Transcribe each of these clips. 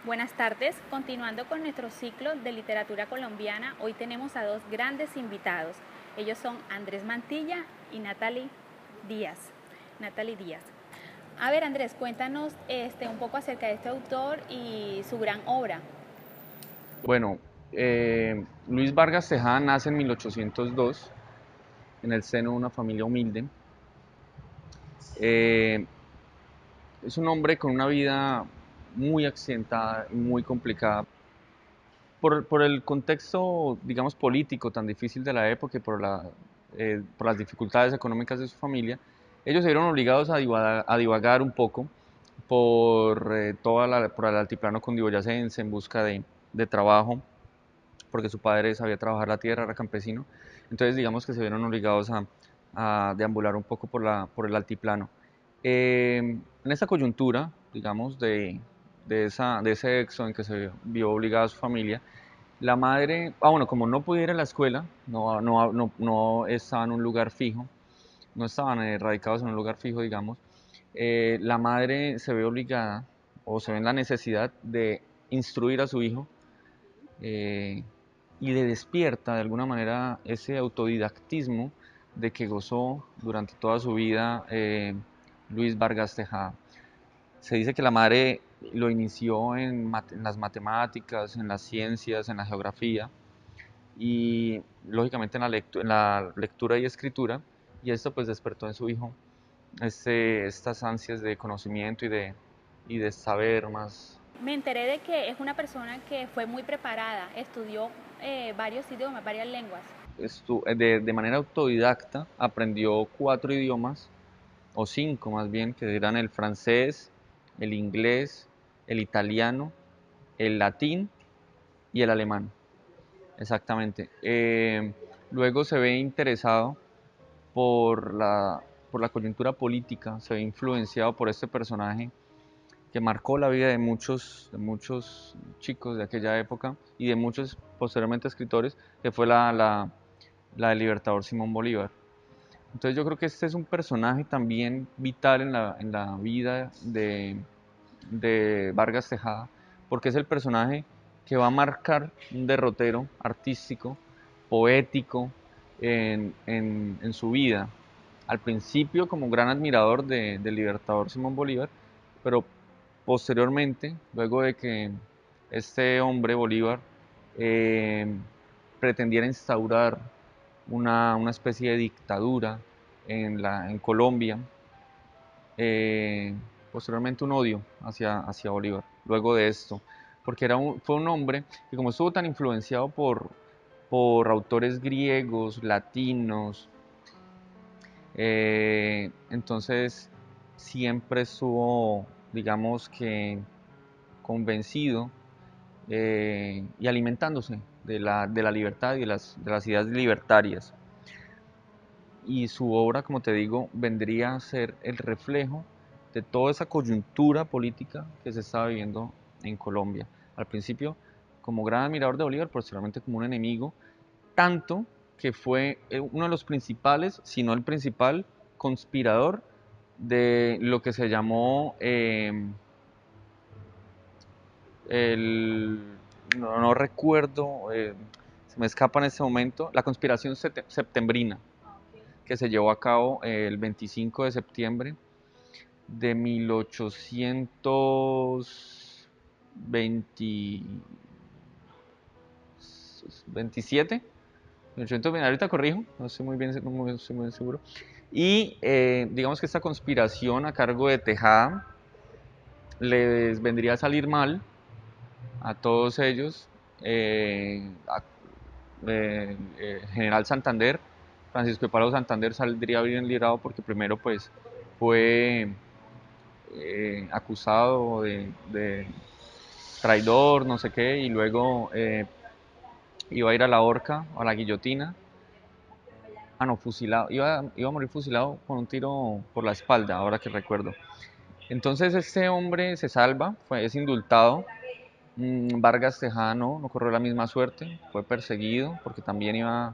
Buenas tardes, continuando con nuestro ciclo de literatura colombiana, hoy tenemos a dos grandes invitados. Ellos son Andrés Mantilla y Díaz. Natalie Díaz. A ver, Andrés, cuéntanos un poco acerca de este autor y su gran obra. Bueno, Luis Vargas Tejada nace en 1802 en el seno de una familia humilde. Eh, es un hombre con una vida muy accidentada y muy complicada por el contexto, digamos, político tan difícil de la época y por las dificultades económicas de su familia. Ellos se vieron obligados a divagar un poco por el altiplano cundiboyacense en busca de trabajo, porque su padre sabía trabajar la tierra, era campesino. Entonces, digamos que se vieron obligados a deambular un poco por el altiplano. En esta coyuntura, digamos, de ese éxodo en que se vio obligada su familia, la madre, bueno, como no podía ir a la escuela, no estaba en un lugar fijo, no estaban radicados en un lugar fijo, digamos, la madre se ve obligada o se ve en la necesidad de instruir a su hijo, eh, y le despierta de alguna manera ese autodidactismo de que gozó durante toda su vida Luis Vargas Tejada. Se dice que la madre lo inició en las matemáticas, en las ciencias, en la geografía y lógicamente en la lectura y escritura, y esto pues despertó en su hijo estas ansias de conocimiento y de saber más. Me enteré de que es una persona que fue muy preparada, estudió varios idiomas, varias lenguas. De manera autodidacta aprendió 4 idiomas, o 5 más bien, que eran el francés, el inglés, el italiano, el latín y el alemán. Exactamente. Luego se ve interesado por por la coyuntura política, se ve influenciado por este personaje que marcó la vida de muchos chicos de aquella época y de muchos posteriormente escritores, que fue la del libertador Simón Bolívar. Entonces yo creo que este es un personaje también vital en la vida de Vargas Tejada, porque es el personaje que va a marcar un derrotero artístico, poético en su vida. Al principio como gran admirador del libertador Simón Bolívar, pero posteriormente, luego de que este hombre Bolívar eh, pretendiera instaurar una especie de dictadura en Colombia, eh, posteriormente un odio hacia Bolívar, luego de esto, porque fue un hombre que como estuvo tan influenciado por autores griegos, latinos, entonces siempre estuvo, digamos que, convencido y alimentándose de la libertad y de las ideas libertarias. Y su obra, como te digo, vendría a ser el reflejo de toda esa coyuntura política que se estaba viviendo en Colombia. Al principio como gran admirador de Bolívar, posteriormente como un enemigo, tanto que fue uno de los principales, si no el principal, conspirador de lo que se llamó el, no recuerdo, se me escapa en este momento, la conspiración septembrina, que se llevó a cabo el 25 de septiembre de 1827, 1820, ahorita corrijo, no estoy muy bien, no estoy muy seguro. Y digamos que esta conspiración a cargo de Tejada les vendría a salir mal a todos ellos. General Santander, Francisco de Pablo Santander saldría bien librado porque primero pues fue acusado de traidor, no sé qué, y luego iba a ir a la horca, a la guillotina. Ah, no, fusilado, iba a morir fusilado con un tiro por la espalda, ahora que recuerdo. Entonces este hombre se salva, es indultado. Vargas Tejada no corrió la misma suerte, fue perseguido porque también iba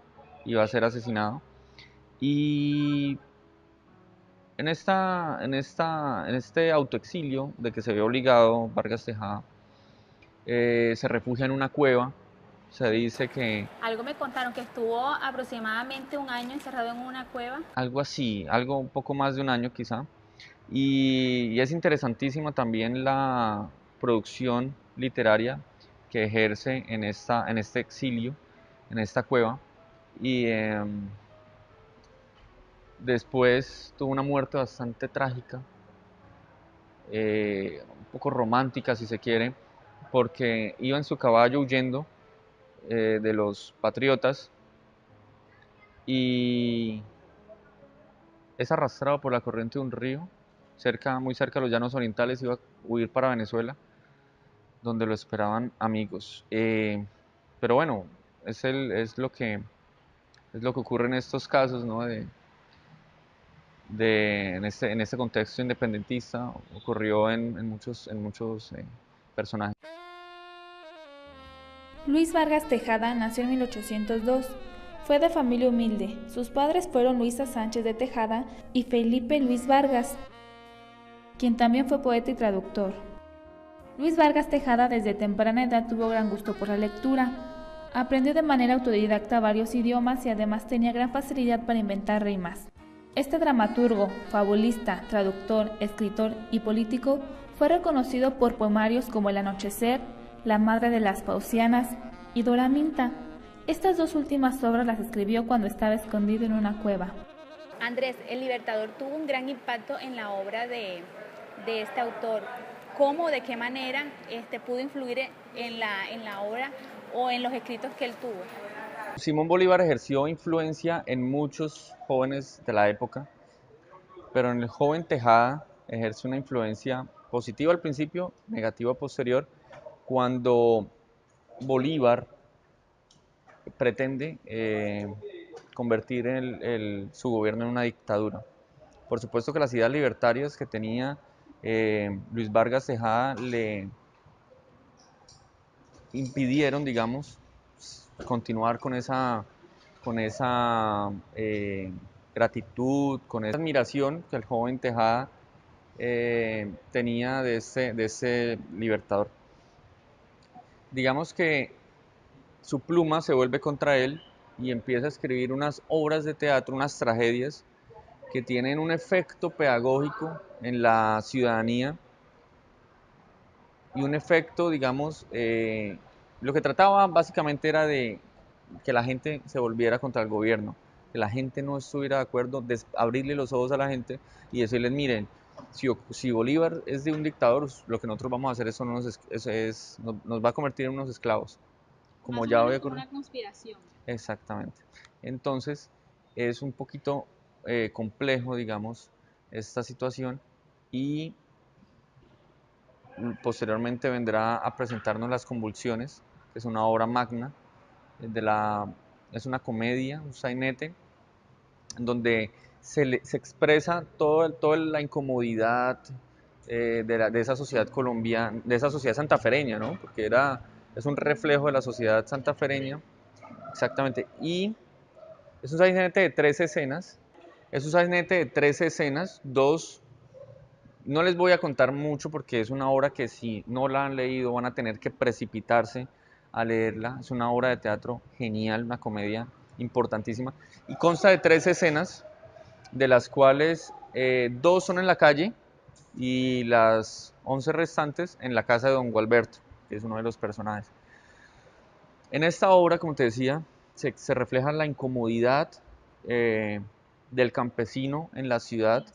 a ser asesinado. Y en este autoexilio de que se ve obligado Vargas Tejada, se refugia en una cueva. Se dice que Algo me contaron que estuvo aproximadamente un año encerrado en una cueva. algo así, algo un poco más de un año quizá. Y es interesantísima también la producción literaria que ejerce en este exilio, en esta cueva. Y después tuvo una muerte bastante trágica, un poco romántica si se quiere, porque iba en su caballo huyendo de los patriotas y es arrastrado por la corriente de un río, muy cerca de los llanos orientales, iba a huir para Venezuela, donde lo esperaban amigos. Pero bueno, es lo que ocurre en estos casos, ¿no? En este contexto independentista, ocurrió en muchos personajes. Luis Vargas Tejada nació en 1802. Fue de familia humilde. Sus padres fueron Luisa Sánchez de Tejada y Felipe Luis Vargas, quien también fue poeta y traductor. Luis Vargas Tejada desde temprana edad tuvo gran gusto por la lectura. Aprendió de manera autodidacta varios idiomas y además tenía gran facilidad para inventar rimas. Este dramaturgo, fabulista, traductor, escritor y político fue reconocido por poemarios como El anochecer, La madre de las Pausianas y Dora Minta. Estas dos últimas obras las escribió cuando estaba escondido en una cueva. Andrés, El Libertador tuvo un gran impacto en la obra de este autor. ¿Cómo, de qué manera pudo influir en la obra o en los escritos que él tuvo? Simón Bolívar ejerció influencia en muchos jóvenes de la época, pero en el joven Tejada ejerce una influencia positiva al principio, negativa posterior, cuando Bolívar pretende convertir su gobierno en una dictadura. Por supuesto que las ideas libertarias que tenía Luis Vargas Tejada le impidieron, digamos, continuar con esa gratitud, con esa admiración que el joven Tejada tenía de ese libertador. Digamos que su pluma se vuelve contra él y empieza a escribir unas obras de teatro, unas tragedias que tienen un efecto pedagógico en la ciudadanía y un efecto, digamos, lo que trataba básicamente era de que la gente se volviera contra el gobierno, que la gente no estuviera de acuerdo, abrirle los ojos a la gente y decirles, miren, si Bolívar es de un dictador, lo que nosotros vamos a hacer nos va a convertir en unos esclavos. Como Más o ya menos voy a como una conspiración. Exactamente. Entonces, es un poquito complejo, digamos, esta situación y posteriormente vendrá a presentarnos Las Convulsiones, que es una obra magna, es una comedia, un sainete, donde se expresa toda la incomodidad de esa sociedad colombiana, de esa sociedad santafereña, ¿no? Porque es un reflejo de la sociedad santafereña, exactamente, y es un sainete de 13 escenas, dos. No les voy a contar mucho porque es una obra que si no la han leído van a tener que precipitarse a leerla. Es una obra de teatro genial, una comedia importantísima. Y consta de 3 escenas, de las cuales 2 son en la calle y las 11 restantes en la casa de don Gualberto, que es uno de los personajes. En esta obra, como te decía, se refleja la incomodidad del campesino en la ciudad,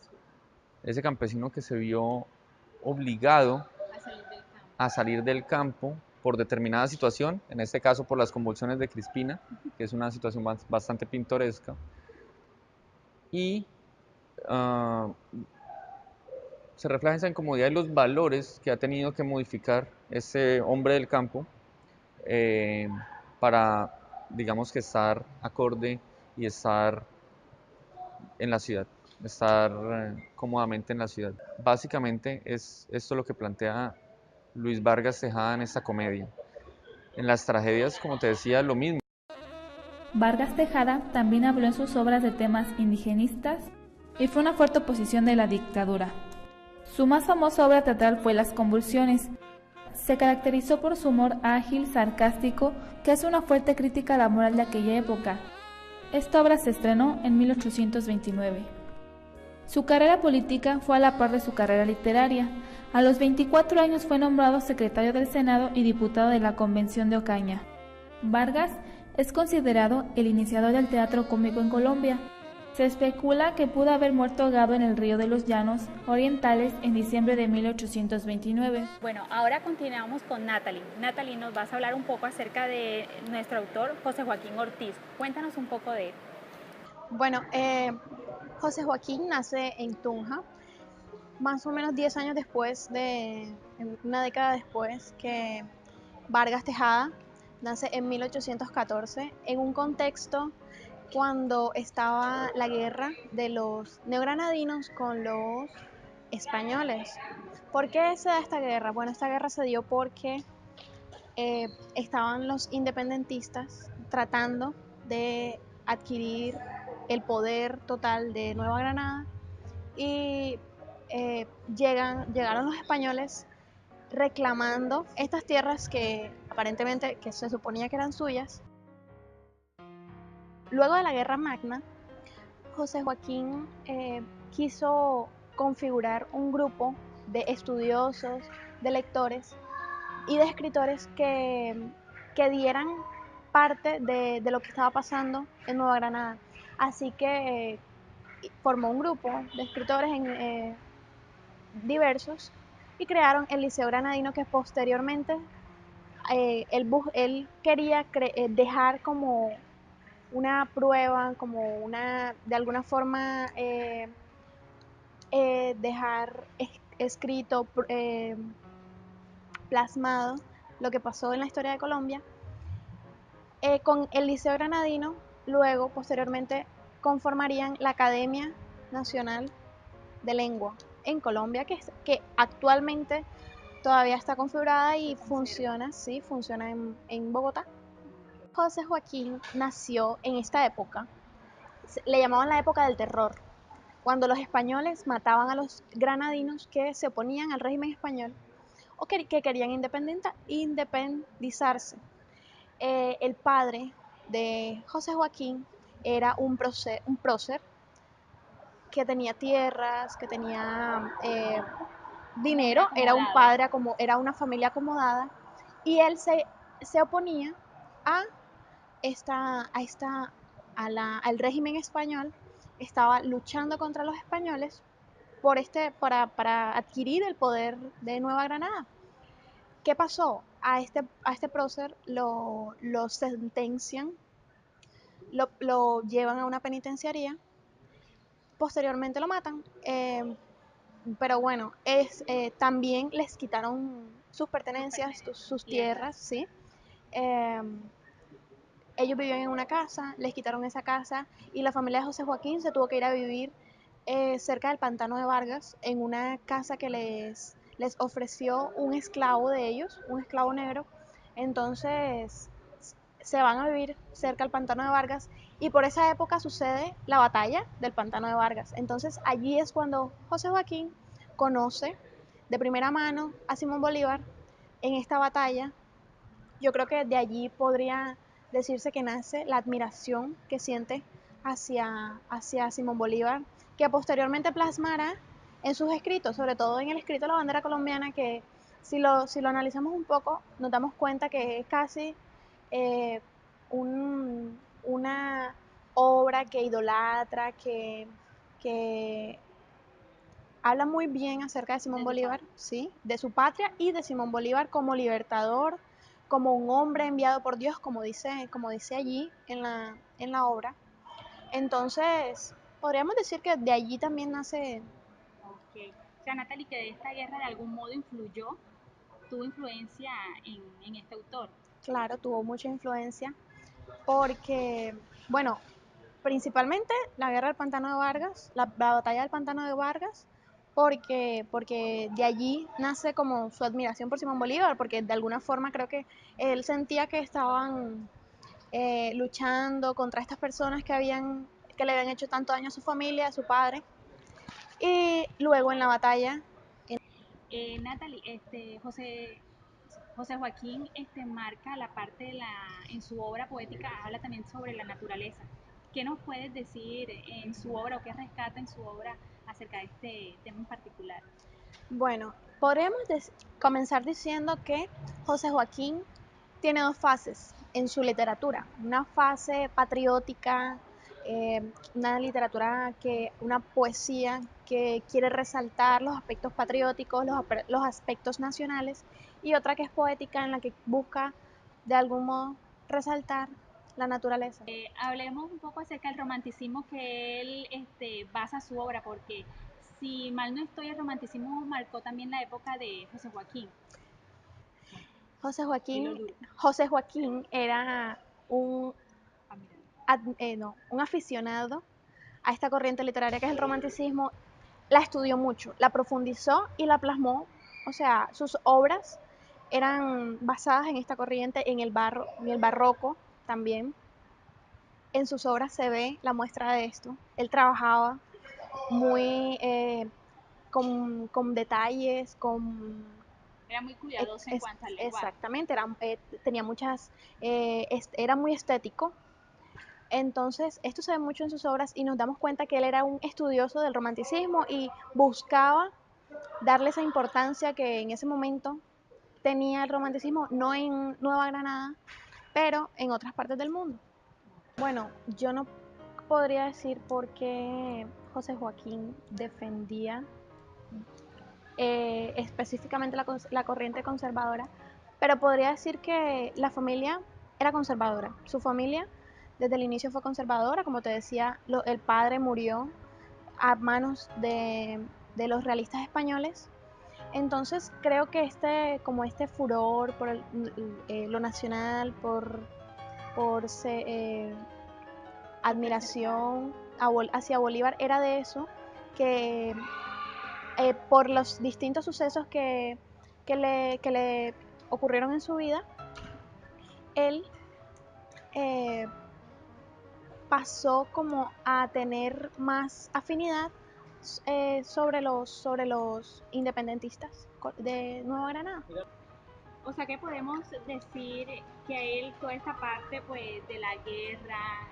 ese campesino que se vio obligado a salir del campo por determinada situación, en este caso por las convulsiones de Crispina, que es una situación bastante pintoresca, y se refleja esa incomodidad y los valores que ha tenido que modificar ese hombre del campo para, digamos, que estar acorde y estar en la ciudad, estar cómodamente en la ciudad. Básicamente es esto lo que plantea Luis Vargas Tejada en esta comedia. En las tragedias, como te decía, lo mismo. Vargas Tejada también habló en sus obras de temas indigenistas y fue una fuerte oposición de la dictadura. Su más famosa obra teatral fue Las Convulsiones. se caracterizó por su humor ágil, sarcástico, que hace una fuerte crítica a la moral de aquella época. Esta obra se estrenó en 1829. Su carrera política fue a la par de su carrera literaria. A los 24 años fue nombrado secretario del Senado y diputado de la Convención de Ocaña. Vargas es considerado el iniciador del teatro cómico en Colombia. Se especula que pudo haber muerto ahogado en el río de los Llanos Orientales en diciembre de 1829. Bueno, ahora continuamos con Natalie. Natalie, nos vas a hablar un poco acerca de nuestro autor, José Joaquín Ortiz. Cuéntanos un poco de él. Bueno, José Joaquín nace en Tunja, más o menos 10 años después una década después que Vargas Tejada. Nace en 1814 en un contexto cuando estaba la guerra de los neogranadinos con los españoles. ¿Por qué se da esta guerra? Bueno, esta guerra se dio porque estaban los independentistas tratando de adquirir el poder total de Nueva Granada y llegaron los españoles reclamando estas tierras que aparentemente que se suponía que eran suyas. Luego de la Guerra Magna, José Joaquín quiso configurar un grupo de estudiosos, de lectores y de escritores que dieran parte de lo que estaba pasando en Nueva Granada. Así que formó un grupo de escritores diversos y crearon el Liceo Granadino, que posteriormente él quería dejar como una prueba, como de alguna forma dejar escrito, plasmado lo que pasó en la historia de Colombia. Con el Liceo Granadino, luego, posteriormente, conformarían la Academia Nacional de Lengua en Colombia, que actualmente todavía está configurada y funciona en Bogotá. José Joaquín nació en esta época, le llamaban la época del terror, cuando los españoles mataban a los granadinos que se oponían al régimen español o que querían independizarse. El padre de José Joaquín era un prócer que tenía tierras, que tenía dinero, era un padre, era una familia acomodada, y él se oponía a al régimen español, estaba luchando contra los españoles para adquirir el poder de Nueva Granada. ¿Qué pasó? A este prócer lo sentencian, lo llevan a una penitenciaría, posteriormente lo matan, pero bueno, también les quitaron sus pertenencias, sus tierras, ¿sí? Ellos vivían en una casa, les quitaron esa casa y la familia de José Joaquín se tuvo que ir a vivir cerca del Pantano de Vargas, en una casa que les ofreció un esclavo de ellos, un esclavo negro. Entonces se van a vivir cerca del Pantano de Vargas y por esa época sucede la batalla del Pantano de Vargas. Entonces allí es cuando José Joaquín conoce de primera mano a Simón Bolívar en esta batalla. Yo creo que de allí podría decirse que nace la admiración que siente hacia Simón Bolívar, que posteriormente plasmará en sus escritos, sobre todo en el escrito de la bandera colombiana, que si lo analizamos un poco, nos damos cuenta que es casi una obra que idolatra, que habla muy bien acerca de Simón Bolívar, ¿sí? De su patria y de Simón Bolívar como libertador, como un hombre enviado por Dios, como dice allí en la obra. Entonces, podríamos decir que de allí también nace. Okay. O sea, Natalie, que de esta guerra de algún modo tuvo influencia en este autor. Claro, tuvo mucha influencia porque, bueno, principalmente la guerra del Pantano de Vargas, la batalla del Pantano de Vargas, porque de allí nace como su admiración por Simón Bolívar, porque de alguna forma creo que él sentía que estaban luchando contra estas personas que le habían hecho tanto daño a su familia, a su padre, y luego en la batalla. Natalie, José José Joaquín marca la parte en su obra poética, habla también sobre la naturaleza. ¿Qué nos puedes decir en su obra o qué rescata en su obra acerca de este tema en particular? Bueno, podríamos comenzar diciendo que José Joaquín tiene dos fases en su literatura. Una fase patriótica, una literatura una poesía que quiere resaltar los aspectos patrióticos, los aspectos nacionales, y otra que es poética en la que busca de algún modo resaltar la naturaleza. Hablemos un poco acerca del romanticismo que él basa su obra, porque si mal no estoy, el romanticismo marcó también la época de José Joaquín. José Joaquín era un un aficionado a esta corriente literaria que es el romanticismo. La estudió mucho, la profundizó y la plasmó. O sea, sus obras eran basadas en esta corriente, en el barroco también. En sus obras se ve la muestra de esto. Él trabajaba muy con detalles, Era muy cuidadoso en cuanto al lenguaje. Exactamente, tenía era muy estético. Entonces, esto se ve mucho en sus obras y nos damos cuenta que él era un estudioso del romanticismo y buscaba darle esa importancia que en ese momento tenía el romanticismo, no en Nueva Granada, pero en otras partes del mundo. Bueno, yo no podría decir por qué José Joaquín defendía específicamente la corriente conservadora, pero podría decir que la familia era conservadora. Su familia desde el inicio fue conservadora, como te decía, el padre murió a manos de los realistas españoles. Entonces creo que como este furor por lo nacional, por admiración hacia Bolívar, era de eso, que por los distintos sucesos que le ocurrieron en su vida, él pasó como a tener más afinidad sobre los independentistas de Nueva Granada. O sea que podemos decir que a él toda esta parte pues de la guerra,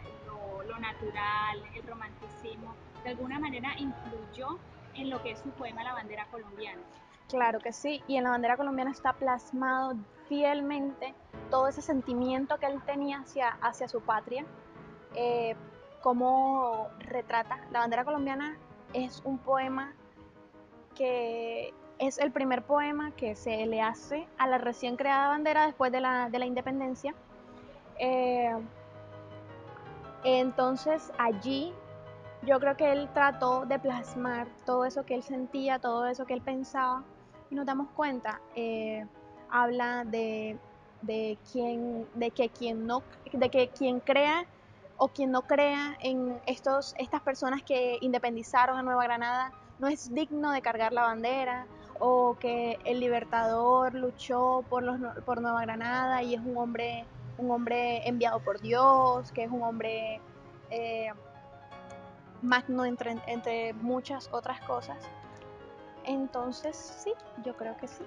lo natural, el romanticismo, de alguna manera influyó en lo que es su poema La bandera colombiana. Claro que sí, y en la bandera colombiana está plasmado fielmente todo ese sentimiento que él tenía hacia su patria, cómo retrata. La bandera colombiana es un poema que es el primer poema que se le hace a la recién creada bandera después de la independencia. Entonces allí yo creo que él trató de plasmar todo eso que él sentía, todo eso que él pensaba, y nos damos cuenta, habla de que quien crea o quien no crea en estas personas que independizaron a Nueva Granada no es digno de cargar la bandera, o que el Libertador luchó por Nueva Granada y es un hombre enviado por Dios, que es un hombre magno entre muchas otras cosas. Entonces sí, yo creo que sí.